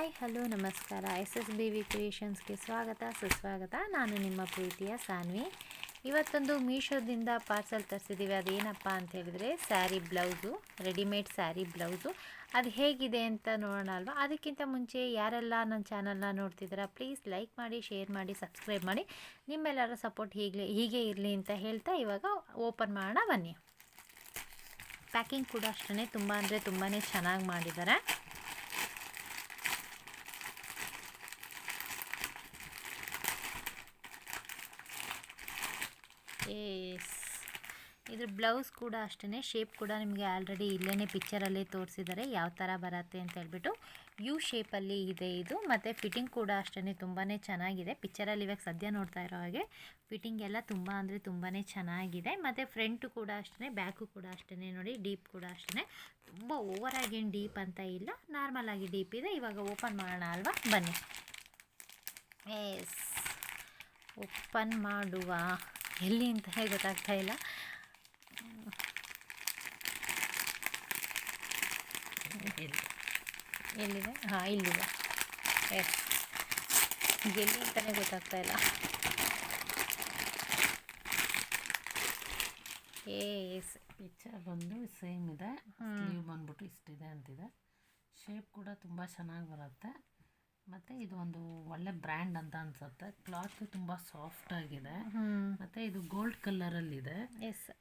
Hi hello ನಮಸ್ಕಾರ SSBV ಕ್ರಿಯೇಷನ್ಸ್ಗೆ ಸ್ವಾಗತ ಸುಸ್ವಾಗತ. ನಾನು ನಿಮ್ಮ ಪ್ರೀತಿಯ ಸಾನ್ವಿ. ಇವತ್ತೊಂದು ಮೀಶೋದಿಂದ ಪಾರ್ಸಲ್ ತರಿಸಿದ್ದೀವಿ. ಅದೇನಪ್ಪ ಅಂತ ಹೇಳಿದರೆ sari blouse, readymade sari blouse. ಅದು ಹೇಗಿದೆ ಅಂತ ನೋಡೋಣ ಅಲ್ವಾ. ಅದಕ್ಕಿಂತ ಮುಂಚೆ ಯಾರೆಲ್ಲ ನನ್ನ ಚಾನಲ್ನ ನೋಡ್ತಿದ್ದೀರಾ ಪ್ಲೀಸ್ ಲೈಕ್ ಮಾಡಿ, ಶೇರ್ ಮಾಡಿ, ಸಬ್ಸ್ಕ್ರೈಬ್ ಮಾಡಿ. ನಿಮ್ಮೆಲ್ಲರ ಸಪೋರ್ಟ್ ಹೀಗೆ ಇರಲಿ ಅಂತ ಹೇಳ್ತಾ ಇವಾಗ ಓಪನ್ ಮಾಡೋಣ ಬನ್ನಿ. ಪ್ಯಾಕಿಂಗ್ ಕೂಡ ಅಷ್ಟೇ ತುಂಬ ಅಂದರೆ ತುಂಬಾ ಚೆನ್ನಾಗಿ ಮಾಡಿದ್ದಾರೆ. ಇದ್ರ ಬ್ಲೌಸ್ ಕೂಡ ಅಷ್ಟೇ, ಶೇಪ್ ಕೂಡ ನಿಮಗೆ ಆಲ್ರೆಡಿ ಇಲ್ಲೇ ಪಿಕ್ಚರಲ್ಲೇ ತೋರಿಸಿದ್ದಾರೆ ಯಾವ ಥರ ಬರುತ್ತೆ ಅಂತ ಹೇಳ್ಬಿಟ್ಟು. ಯು ಶೇಪಲ್ಲಿ ಇದೆ ಇದು, ಮತ್ತು ಫಿಟ್ಟಿಂಗ್ ಕೂಡ ಅಷ್ಟೇ ತುಂಬಾ ಚೆನ್ನಾಗಿದೆ. ಪಿಕ್ಚರಲ್ಲಿ ಇವಾಗ ಸದ್ಯ ನೋಡ್ತಾ ಇರೋ ಹಾಗೆ ಫಿಟ್ಟಿಂಗ್ ಎಲ್ಲ ತುಂಬ ಅಂದರೆ ತುಂಬಾ ಚೆನ್ನಾಗಿದೆ. ಮತ್ತು ಫ್ರಂಟು ಕೂಡ ಅಷ್ಟೇ, ಬ್ಯಾಕು ಕೂಡ ಅಷ್ಟೇ ನೋಡಿ, ಡೀಪ್ ಕೂಡ ಅಷ್ಟೇ. ತುಂಬ ಓವರಾಗಿ ಏನು ಡೀಪ್ ಅಂತ ಇಲ್ಲ, ನಾರ್ಮಲಾಗಿ ಡೀಪ್ ಇದೆ. ಇವಾಗ ಓಪನ್ ಮಾಡೋಣ ಅಲ್ವಾ, ಬನ್ನಿ. ಓಪನ್ ಮಾಡುವ ಎಲ್ಲಿ ಅಂತ ಗೊತ್ತಾಗ್ತಾ ಇಲ್ಲ. ಎಲ್ಲಿದೆ? ಹಾಂ, ಇಲ್ಲಿದೆ. ಎಲ್ಲಿ ಅಂತಲೇ ಗೊತ್ತಾಗ್ತಾ ಇಲ್ಲ. ಪಿಕ್ಚರ್ ಬಂದು ಸೇಮ್ ಇದೆ, ಸ್ಲೀವ್ ಬಂದ್ಬಿಟ್ಟು ಇಷ್ಟಿದೆ ಅಂತಿದೆ. ಶೇಪ್ ಕೂಡ ತುಂಬ ಚೆನ್ನಾಗಿ ಬರುತ್ತೆ. ಮತ್ತು ಇದು ಒಂದು ಒಳ್ಳೆ ಬ್ರ್ಯಾಂಡ್ ಅಂತ ಅನ್ಸುತ್ತೆ. ಕ್ಲಾತ್ ತುಂಬ ಸಾಫ್ಟ್ ಆಗಿದೆ. ಮತ್ತು ಇದು ಗೋಲ್ಡ್ ಕಲರಲ್ಲಿದೆ.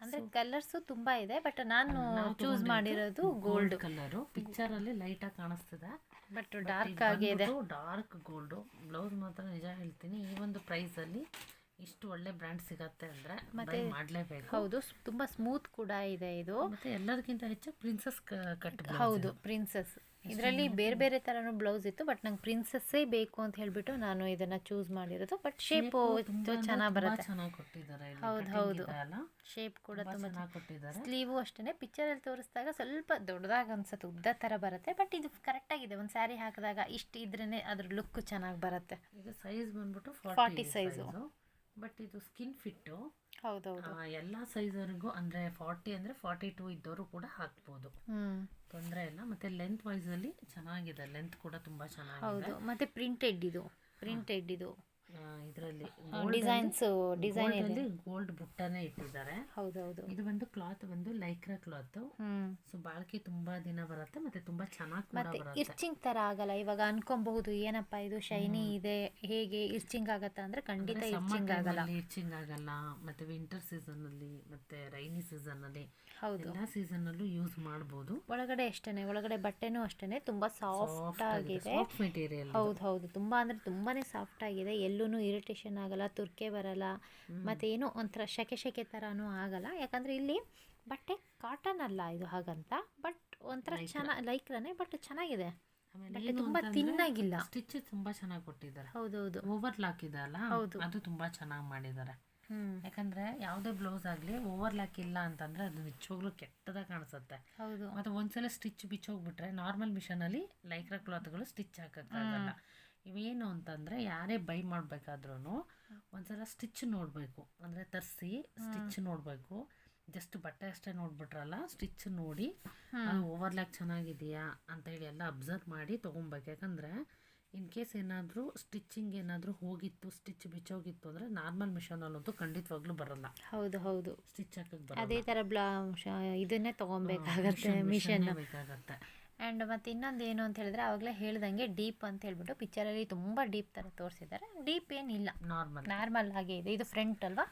ಅಂದರೆ ಕಲರ್ಸು ತುಂಬ ಇದೆ, ಬಟ್ ನಾನು ಚೂಸ್ ಮಾಡಿರೋದು ಗೋಲ್ಡ್ ಕಲರು. ಪಿಕ್ಚರಲ್ಲಿ ಲೈಟಾಗಿ ಕಾಣಿಸ್ತಿದೆ, ಬಟ್ ಡಾರ್ಕ್ ಆಗಿದೆ. Dark gold. ಬ್ಲೌಸ್ ಮಾತ್ರ ನಿಜ ಹೇಳ್ತೀನಿ, ಈ ಒಂದು ಪ್ರೈಸಲ್ಲಿ ಇಷ್ಟು ಒಳ್ಳೆ ಬ್ರ್ಯಾಂಡ್ ಸಿಗತ್ತೆ ಅಂದರೆ ಮತ್ತೆ ಮಾಡಲೇಬೇಕು. ಹೌದು, ತುಂಬ ಸ್ಮೂತ್ ಕೂಡ ಇದೆ ಇದು. ಮತ್ತು ಎಲ್ಲದಕ್ಕಿಂತ ಹೆಚ್ಚು ಪ್ರಿನ್ಸಸ್ ಕಟ್. ಹೌದು, ಪ್ರಿನ್ಸಸ್. ಇದರಲ್ಲಿ ಬೇರೆ ಬೇರೆ ಥರನೂ ಬ್ಲೌಸ್ ಇತ್ತು, ಬಟ್ ನಂಗೆ ಪ್ರಿನ್ಸಸ್ಸೇ ಬೇಕು ಅಂತ ಹೇಳಿಬಿಟ್ಟು ನಾನು ಇದನ್ನು ಚೂಸ್ ಮಾಡಿರೋದು. ಬಟ್ ಶೇಪು ಚೆನ್ನಾಗಿ ಬರುತ್ತೆ. ಚೆನ್ನಾಗಿ ಕೊಟ್ಟಿದ್ದಾರೆ. ಹೌದು, ಶೇಪ್ ಕೂಡ ತುಂಬ ಚೆನ್ನಾಗಿ ಕೊಟ್ಟಿದ್ದಾರೆ. ಸ್ಲೀವು ಅಷ್ಟೇ, ಪಿಕ್ಚರಲ್ಲಿ ತೋರಿಸಿದಾಗ ಸ್ವಲ್ಪ ದೊಡ್ಡದಾಗಿ ಅನ್ಸುತ್ತೆ, ಉದ್ದ ಥರ ಬರುತ್ತೆ. ಬಟ್ ಇದು ಕರೆಕ್ಟಾಗಿದೆ. ಒಂದು ಸ್ಯಾರಿ ಹಾಕಿದಾಗ ಇಷ್ಟು ಇದ್ರೇ ಅದ್ರ ಲುಕ್ ಚೆನ್ನಾಗಿ ಬರುತ್ತೆ. ಇದು ಸೈಜ್ ಬಂದ್ಬಿಟ್ಟು 40 ಸೈಜು. ಬಟ್ ಇದು ಸ್ಕಿನ್ ಫಿಟ್ಟು. ಹೌದೌದು, ಎಲ್ಲ ಸೈಜ್ವರೆಗೂ ಅಂದರೆ 40 ಅಂದರೆ 42 ಇದ್ದವರು ಕೂಡ ಹಾಕ್ಬೋದು, ತೊಂದರೆ ಇಲ್ಲ. ಮತ್ತು ಲೆಂತ್ ವೈಸಲ್ಲಿ ಚೆನ್ನಾಗಿದೆ, ಲೆಂತ್ ಕೂಡ ತುಂಬ ಚೆನ್ನಾಗಿದೆ. ಹೌದು, ಮತ್ತು ಪ್ರಿಂಟೆಡ್ ಇದು ಇದರಲ್ಲಿ ಡಿಸೈನ್ ಗೋಲ್ಡ್ ಬುಟ್ಟನೇ ಇಟ್ಟಿದ್ದಾರೆ. ಹೌದೌದು. ಇದು ಬಂದು ಕ್ಲಾತ್ ಬಂದು ಲೈಕ್ರಾ ಕ್ಲಾತ್. ಸೊ ಬಾಳ್ಕೆ ತುಂಬಾ ದಿನ ಬರುತ್ತೆ, ಮತ್ತೆ ತುಂಬಾ ಚೆನ್ನಾಗಿ ಕೂಡ ಬರುತ್ತೆ. ಇರ್ಚಿಂಗ್ ತರ ಆಗಲ್ಲ. ಇವಾಗ ಅನ್ಕೊಬಹುದು ಏನಪ್ಪಾ ಇದು ಶೈನಿ ಇದೆ, ಹೇಗೆ ಇರ್ಚಿಂಗ್ ಆಗತ್ತಾ ಅಂದ್ರೆ ಖಂಡಿತ ಇರ್ಚಿಂಗ್ ಆಗಲ್ಲ. ಇರ್ಚಿಂಗ್ ಆಗಲ್ಲ. ಮತ್ತೆ ವಿಂಟರ್ ಸೀಸನ್ ಅಲ್ಲಿ ಮತ್ತೆ ರೈನಿ ಸೀಸನ್ ಅಲ್ಲಿ, ಹೌದು, ಎಲ್ಲಾ ಸೀಸನ್ ಅಲ್ಲೂ ಯೂಸ್ ಮಾಡಬಹುದು. ಒಳಗಡೆ ಅಷ್ಟೇನೆ, ಒಳಗಡೆ ಬಟ್ಟೆನೂ ಅಷ್ಟೇನೆ ತುಂಬಾ ಸಾಫ್ಟ್ ಆಗಿದೆ. ಮೆಟೀರಿಯಲ್. ಹೌದು, ತುಂಬಾ ಅಂದ್ರೆ ತುಂಬಾನೇ ಸಾಫ್ಟ್ ಆಗಿದೆ. ಎಲ್ಲೂ ಇರಿಟೇಷನ್ ಆಗಲ್ಲ, ತುರ್ಕೆ ಬರಲ್ಲ, ಮತ್ತೆ ಏನೋ ಒಂಥರ ಶೆಕೆ ಥರನೂ ಆಗಲ್ಲ. ಯಾಕಂದ್ರೆ ಇಲ್ಲಿ ಬಟ್ಟೆ ಕಾಟನ್ ಅಲ್ಲ ಇದು ಹಾಗಂತ, ಬಟ್ ಒಂಥರ ಚೆನ್ನಾಗಿ ಲೈಕ್ರಾನೆ, ಬಟ್ ಚೆನ್ನಾಗಿದೆ. ಬಟ್ಟೆ ತುಂಬಾ ತಿನ್ನಾಗಿಲ್ಲ. ಸ್ಟಿಚ್ ತುಂಬಾ ಚೆನ್ನಾಗಿ ಕೊಟ್ಟಿದ್ದಾರೆ. ಹೌದೌದು, ಓವರ್ಲಾಕ್ ಇದೆ ಅಲ್ಲ, ಅದು ತುಂಬಾ ಚೆನ್ನಾಗಿ ಮಾಡಿದ್ದಾರೆ. ಯಾಕಂದ್ರೆ ಯಾವುದೇ ಬ್ಲೌಸ್ ಆಗಲಿ ಓವರ್ಲಾಕ್ ಇಲ್ಲ ಅಂತಂದ್ರೆ ಅದು ನಿಜವಾಗ್ಲೂ ಕೆಟ್ಟದಾಗ ಕಾಣಿಸುತ್ತೆ. ಹೌದು, ಮತ್ತೆ ಒಂದ್ಸಲ ಸ್ಟಿಚ್ ಬಿಚ್ಚೋಗ್ಬಿಟ್ರೆ ನಾರ್ಮಲ್ ಮಿಷನ್ ಅಲ್ಲಿ ಲೈಕ್ರಾ ಕ್ಲಾತ್ಗಳು ಸ್ಟಿಚ್ ಹಾಕಕ್ಕಾಗಲ್ಲ. ಇವೇನು ಅಂತಂದರೆ ಯಾರೇ ಬೈ ಮಾಡಬೇಕಾದ್ರೂ ಒಂದ್ಸಲ ಸ್ಟಿಚ್ ನೋಡಬೇಕು. ಅಂದರೆ ತರಿಸಿ ಸ್ಟಿಚ್ ನೋಡಬೇಕು. ಜಸ್ಟ್ ಬಟ್ಟೆ ಅಷ್ಟೇ ನೋಡ್ಬಿಟ್ರಲ್ಲ, ಸ್ಟಿಚ್ ನೋಡಿ ಅದು ಓವರ್ಲ್ಯಾಕ್ ಚೆನ್ನಾಗಿದೆಯಾ ಅಂತೇಳಿ ಎಲ್ಲ ಅಬ್ಸರ್ವ್ ಮಾಡಿ ತೊಗೊಬೇಕು. ಯಾಕಂದರೆ ಇನ್ ಕೇಸ್ ಏನಾದರೂ ಸ್ಟಿಚ್ಚಿಂಗ್ ಏನಾದರೂ ಹೋಗಿತ್ತು, ಸ್ಟಿಚ್ ಬಿಚ್ಚೋಗಿತ್ತು ಅಂದರೆ ನಾರ್ಮಲ್ ಮಿಷನಲ್ಲಂತೂ ಖಂಡಿತವಾಗ್ಲೂ ಬರಲ್ಲ. ಹೌದು, ಸ್ಟಿಚ್ ಹಾಕಕ್ಕೆ ಬರಲ್ಲ. ಅದೇ ಥರ ಇದನ್ನೇ ತೊಗೊಬೇಕಾಗತ್ತೆ, ಮಿಷನ್ ಬೇಕಾಗತ್ತೆ. ಆ್ಯಂಡ್ ಮತ್ತು ಇನ್ನೊಂದು ಏನು ಅಂತ ಹೇಳಿದ್ರೆ, ಆವಾಗಲೇ ಹೇಳ್ದಂಗೆ ಡೀಪ್ ಅಂತ ಹೇಳ್ಬಿಟ್ಟು ಪಿಕ್ಚರಲ್ಲಿ ತುಂಬ ಡೀಪ್ ಥರ ತೋರಿಸಿದ್ದಾರೆ. ಡೀಪ್ ಏನಿಲ್ಲ, ನಾರ್ಮಲ್ ಹಾಗೆ ಇದೆ. ಇದು ಫ್ರಂಟ್ ಅಲ್ವಾ?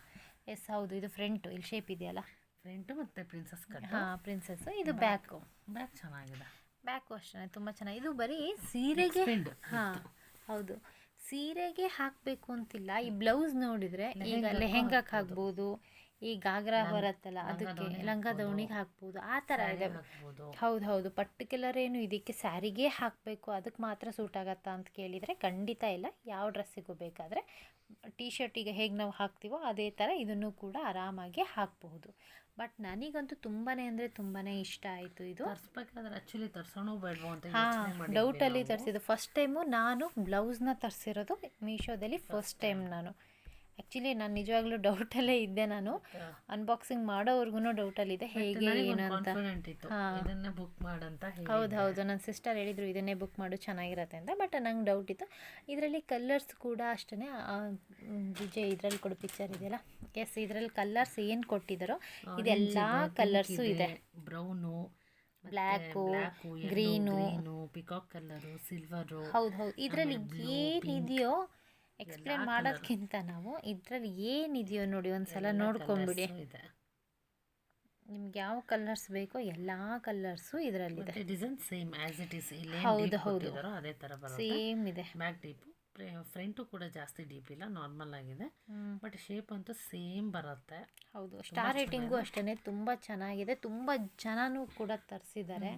ಎಸ್, ಹೌದು, ಇದು ಫ್ರಂಟು. ಇಲ್ಲಿ ಶೇಪ್ ಇದೆಯಲ್ಲ, ಫ್ರಂಟು ಮತ್ತು ಪ್ರಿನ್ಸಸ್ ಕಟ್. ಪ್ರಿನ್ಸಸ್. ಇದು ಬ್ಯಾಕ್ ಚೆನ್ನಾಗಿದೆ. ಬ್ಯಾಕು ಅಷ್ಟೇ ತುಂಬ ಚೆನ್ನಾಗಿ. ಇದು ಬರೀ ಸೀರೆಗೆ, ಹೌದು, ಸೀರೆಗೆ ಹಾಕಬೇಕು ಅಂತಿಲ್ಲ. ಈ ಬ್ಲೌಸ್ ನೋಡಿದರೆ ಈಗ ಲೆಹೆಂಗಾಕ್ಕೆ ಹಾಕ್ಬೋದು, ಈ ಗಾಗ್ರಾ ಬರುತ್ತಲ್ಲ ಅದಕ್ಕೆ, ಲಂಗ ದವಣಿಗೆ ಹಾಕ್ಬೋದು, ಆ ಥರ ಇದೆ. ಹೌದು, ಪರ್ಟಿಕ್ಯುಲರ್ ಏನು ಇದಕ್ಕೆ ಸ್ಯಾರಿಗೆ ಹಾಕಬೇಕು ಅದಕ್ಕೆ ಮಾತ್ರ ಸೂಟ್ ಆಗತ್ತಾ ಅಂತ ಕೇಳಿದರೆ ಖಂಡಿತ ಇಲ್ಲ. ಯಾವ ಡ್ರೆಸ್ಸಿಗೂ ಬೇಕಾದರೆ ಟೀ ಶರ್ಟಿಗೆ ಹೇಗೆ ನಾವು ಹಾಕ್ತೀವೋ ಅದೇ ಥರ ಇದನ್ನು ಕೂಡ ಆರಾಮಾಗಿ ಹಾಕಬಹುದು. ಬಟ್ ನನಗಂತೂ ತುಂಬಾ ಅಂದರೆ ತುಂಬಾ ಇಷ್ಟ ಆಯಿತು ಇದು. ತರಿಸ್ಬೇಕಾದ್ರೆ ಆ್ಯಕ್ಚುಲಿ ತರ್ಸೋಣ ಬೇಡವೋ ಅಂತ ಡೌಟಲ್ಲಿ ತರಿಸಿದ್ದು. ಫಸ್ಟ್ ಟೈಮು ನಾನು ಬ್ಲೌಸ್ನ ತರಿಸಿರೋದು ಮೀಶೋದಲ್ಲಿ, ಫಸ್ಟ್ ಟೈಮ್ ನಾನು. ಆ್ಯಕ್ಚುಲಿ ನಾನು ನಿಜವಾಗ್ಲೂ ಡೌಟಲ್ಲೇ ಇದ್ದೆ. ನಾನು ಅನ್ಬಾಕ್ಸಿಂಗ್ ಮಾಡೋವರೆಗೂ ಡೌಟಲ್ಲಿದ್ದೆ ಹೇಗೆ ಏನು ಅಂತ. ಕಾನ್ಫಿಡೆಂಟ್ ಇತ್ತು ಇದನ್ನೇ ಬುಕ್ ಮಾಡಂತ ಹೇಳಿ. ಹೌದು ನನ್ನ ಸಿಸ್ಟರ್ ಹೇಳಿದರು ಇದನ್ನೇ ಬುಕ್ ಮಾಡು ಚೆನ್ನಾಗಿರತ್ತೆ ಅಂತ. ಬಟ್ ನಂಗೆ ಡೌಟ್ ಇತ್ತು. ಇದರಲ್ಲಿ ಕಲರ್ಸ್ ಕೂಡ ಅಷ್ಟೇ ವಿಜಯ್ ಇದರಲ್ಲಿ ಕೊಡೋ ಪಿಕ್ಚರ್ ಇದೆಯಲ್ಲ, ಎಸ್ ಇದರಲ್ಲಿ ಕಲರ್ಸ್ ಏನು ಕೊಟ್ಟಿದ್ದಾರೋ ಇದೆಲ್ಲ ಕಲರ್ಸು ಇದೆ. Brown, black, green, peacock colour, silver. ಹೌದು ಇದರಲ್ಲಿ ಏನಿದೆಯೋ ಎಕ್ಸ್ಪ್ಲೇನ್ ಮಾಡೋದಕ್ಕಿಂತ ನಾವು ಇದರಲ್ಲಿ ಏನಿದೆಯೋ ನೋಡಿ ಒಂದ್ಸಲ ನೋಡ್ಕೊಂಬಿಡಿ. ನಿಮ್ಗೆ ಯಾವ ಕಲರ್ಸ್ ಬೇಕೋ ಎಲ್ಲ ಕಲರ್ಸು ಇದರಲ್ಲಿದೆ. Design same as it is. ಹೌದು ಅದೇ ತರ ಬರುತ್ತೆ. ಸೇಮ್ ಇದೆ. ಬ್ಯಾಕ್ ಡೀಪು, ಫ್ರಂಟು ಕೂಡ ಜಾಸ್ತಿ ಡೀಪ್ ಇಲ್ಲ, ನಾರ್ಮಲ್ ಆಗಿದೆ. ಬಟ್ ಶೇಪ್ ಅಂತೂ ಸೇಮ್ ಬರುತ್ತೆ. ಹೌದು ಸ್ಟಾರ್ ರೇಟಿಂಗು ಅಷ್ಟೇ ತುಂಬ ಚೆನ್ನಾಗಿದೆ. ತುಂಬ ಜನನೂ ಕೂಡ ತರಿಸಿದ್ದಾರೆ.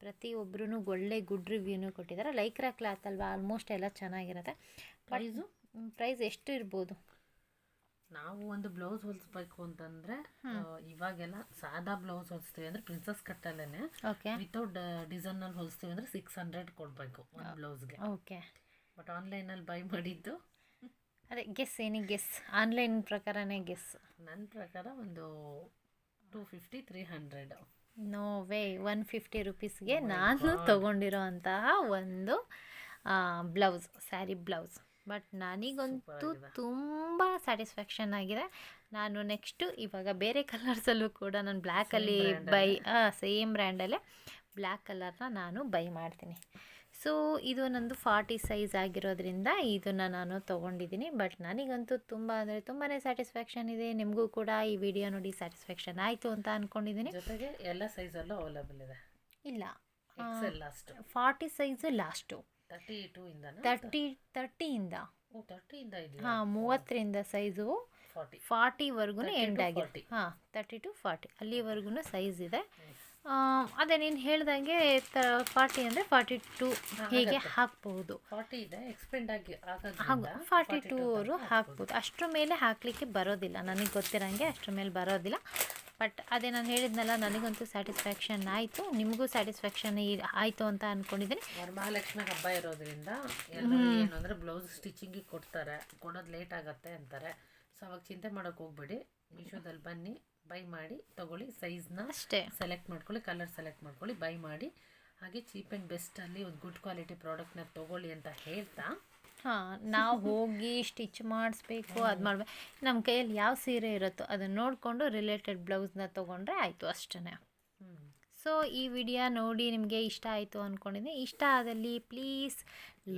ಪ್ರತಿಯೊಬ್ಬರೂ ಒಳ್ಳೆ ಗುಡ್ ರಿವ್ಯೂನು ಕೊಟ್ಟಿದ್ದಾರೆ. ಲೈಕ್ರಾ ಕ್ಲಾತ್ ಅಲ್ವಾ, ಆಲ್ಮೋಸ್ಟ್ ಎಲ್ಲ ಚೆನ್ನಾಗಿರುತ್ತೆ. ಪ್ರೈಸ್ ಎಷ್ಟು ಇರ್ಬೋದು? ನಾವು ಒಂದು ಬ್ಲೌಸ್ ಹೊಲಿಸ್ಬೇಕು ಅಂತಂದ್ರೆ ಇವಾಗೆಲ್ಲ ಸಾದಾ ಬ್ಲೌಸ್ ಹೊಲಿಸ್ತೀವಿ ಅಂದ್ರೆ ಪ್ರಿನ್ಸಸ್ ಕಟ್ಟಲ್ಲೇನೆ ವಿತೌಟ್ ಡಿಸೈನ್ ಅಲ್ಲಿ ಹೊಲಿಸ್ತೀವಿ ಅಂದ್ರೆ 600 ಕೊಡ್ಬೇಕು ಒಂದು ಬ್ಲೌಸ್ಗೆ. ಓಕೆ. ಬಟ್ ಆನ್ಲೈನಲ್ಲಿ ಬೈ ಮಾಡಿದ್ದು ಅದೇ ಗೆಸ್ ಗೆಸ್ ಆನ್ಲೈನ್ ಪ್ರಕಾರನೇ ಗೆಸ್. ನನ್ನ ಪ್ರಕಾರ ಒಂದು 250-300. ನೋ ವೇ 150 ರುಪೀಸ್ಗೆ ನಾನು ತೊಗೊಂಡಿರೋ ಅಂತಹ ಒಂದು ಬ್ಲೌಸ್, ಸ್ಯಾರಿ ಬ್ಲೌಸ್. ಬಟ್ ನನಗಂತೂ ತುಂಬ ಸ್ಯಾಟಿಸ್ಫ್ಯಾಕ್ಷನ್ ಆಗಿದೆ. ನಾನು ನೆಕ್ಸ್ಟು ಇವಾಗ ಬೇರೆ ಕಲರ್ಸಲ್ಲೂ ಕೂಡ ನಾನು ಬ್ಲ್ಯಾಕಲ್ಲಿ ಸೇಮ್ ಬ್ರ್ಯಾಂಡಲ್ಲೇ ಬ್ಲ್ಯಾಕ್ ಕಲರ್ನ ನಾನು ಬೈ ಮಾಡ್ತೀನಿ. ಸೊ ಇದು ನಂದು 40 ಸೈಜ್ ಆಗಿರೋದ್ರಿಂದ ಇದನ್ನು ನಾನು ತೊಗೊಂಡಿದ್ದೀನಿ. ಬಟ್ ನನಗಂತೂ ತುಂಬ ಅಂದರೆ ತುಂಬಾ ಸ್ಯಾಟಿಸ್ಫ್ಯಾಕ್ಷನ್ ಇದೆ. ನಿಮಗೂ ಕೂಡ ಈ ವಿಡಿಯೋ ನೋಡಿ ಸ್ಯಾಟಿಸ್ಫ್ಯಾಕ್ಷನ್ ಆಯಿತು ಅಂತ ಅಂದ್ಕೊಂಡಿದ್ದೀನಿ. ಜೊತೆಗೆ ಎಲ್ಲ ಸೈಜಲ್ಲೂ ಅವೈಲೇಬಲ್ ಇದೆ. ಇಲ್ಲ, ಲಾಸ್ಟ್ 40 ಸೈಜು ಲಾಸ್ಟು 30ಇಂದ ಹಾಂ 30ರಿಂದ ಸೈಜು 40ವರೆಗೂ ಎಂಡ್ ಆಗಿದೆ. ಹಾಂ 30 to 40 ಅಲ್ಲಿವರೆಗೂ ಸೈಜ್ ಇದೆ. ಅದೇ ನೀನು ಹೇಳ್ದಂಗೆ 40 ಅಂದರೆ 42 ಹೀಗೆ ಹಾಕ್ಬೋದು. 42 ಅವರು ಹಾಕ್ಬೋದು. ಅಷ್ಟರ ಮೇಲೆ ಹಾಕಲಿಕ್ಕೆ ಬರೋದಿಲ್ಲ, ನನಗೆ ಗೊತ್ತಿರೋಂಗೆ ಅಷ್ಟರ ಮೇಲೆ ಬರೋದಿಲ್ಲ. ಬಟ್ ಅದೇ ನಾನು ಹೇಳಿದ್ನಲ್ಲ, ನನಗಂತೂ ಸ್ಯಾಟಿಸ್ಫ್ಯಾಕ್ಷನ್ ಆಯಿತು, ನಿಮಗೂ ಸ್ಯಾಟಿಸ್ಫ್ಯಾಕ್ಷನ್ ಆಯಿತು ಅಂತ ಅಂದ್ಕೊಂಡಿದ್ದೀನಿ. ವರಮಹಾಲಕ್ಷ್ಮಿ ಹಬ್ಬ ಇರೋದ್ರಿಂದ ಎಲ್ಲರೂ ಏನು ಅಂದರೆ ಬ್ಲೌಸ್ ಸ್ಟಿಚಿಂಗಿಗೆ ಕೊಡೋದು ಲೇಟ್ ಆಗುತ್ತೆ ಅಂತಾರೆ. ಸೊ ಅವಾಗ ಚಿಂತೆ ಮಾಡೋಕ್ಕೆ ಹೋಗ್ಬೇಡಿ, ಮೀಶೋದಲ್ಲಿ ಬನ್ನಿ, ಬೈ ಮಾಡಿ ತೊಗೊಳ್ಳಿ. ಸೈಜ್ನ ಅಷ್ಟೇ ಸೆಲೆಕ್ಟ್ ಮಾಡ್ಕೊಳ್ಳಿ, ಕಲರ್ ಸೆಲೆಕ್ಟ್ ಮಾಡ್ಕೊಳ್ಳಿ, ಬೈ ಮಾಡಿ. ಹಾಗೆ ಚೀಪ್ ಆ್ಯಂಡ್ ಬೆಸ್ಟಲ್ಲಿ ಒಂದು ಗುಡ್ ಕ್ವಾಲಿಟಿ ಪ್ರಾಡಕ್ಟ್ನ ತೊಗೊಳ್ಳಿ ಅಂತ ಹೇಳ್ತಾ, ನಾವು ಹೋಗಿ ಸ್ಟಿಚ್ ಮಾಡಿಸ್ಬೇಕು, ಅದು ಮಾಡಬೇಕು. ನಮ್ಮ ಕೈಯಲ್ಲಿ ಯಾವ ಸೀರೆ ಇರುತ್ತೋ ಅದನ್ನು ನೋಡಿಕೊಂಡು ರಿಲೇಟೆಡ್ ಬ್ಲೌಸ್ನ ತೊಗೊಂಡ್ರೆ ಆಯಿತು ಅಷ್ಟೇ. ಸೊ ಈ ವಿಡಿಯೋ ನೋಡಿ ನಿಮಗೆ ಇಷ್ಟ ಆಯಿತು ಅಂದ್ಕೊಂಡಿದ್ದೀನಿ. ಇಷ್ಟ ಆದಲ್ಲಿ ಪ್ಲೀಸ್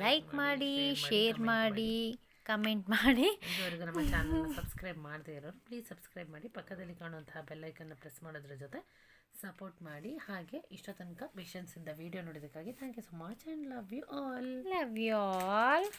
ಲೈಕ್ ಮಾಡಿ, ಶೇರ್ ಮಾಡಿ, ಕಮೆಂಟ್ ಮಾಡಿ. ಇದುವರೆಗೂ ನಮ್ಮ ಚಾನಲ್ನ ಸಬ್ಸ್ಕ್ರೈಬ್ ಮಾಡದೇ ಇರೋರು ಪ್ಲೀಸ್ ಸಬ್ಸ್ಕ್ರೈಬ್ ಮಾಡಿ, ಪಕ್ಕದಲ್ಲಿ ಕಾಣುವಂತಹ ಬೆಲ್ಲೈಕನ್ನ ಪ್ರೆಸ್ ಮಾಡೋದ್ರ ಜೊತೆ ಸಪೋರ್ಟ್ ಮಾಡಿ. ಹಾಗೆ ಇಷ್ಟ ತನಕ ಪೇಷನ್ಸಿಂದ ವಿಡಿಯೋ ನೋಡೋದಕ್ಕಾಗಿ thank you so much and love you all.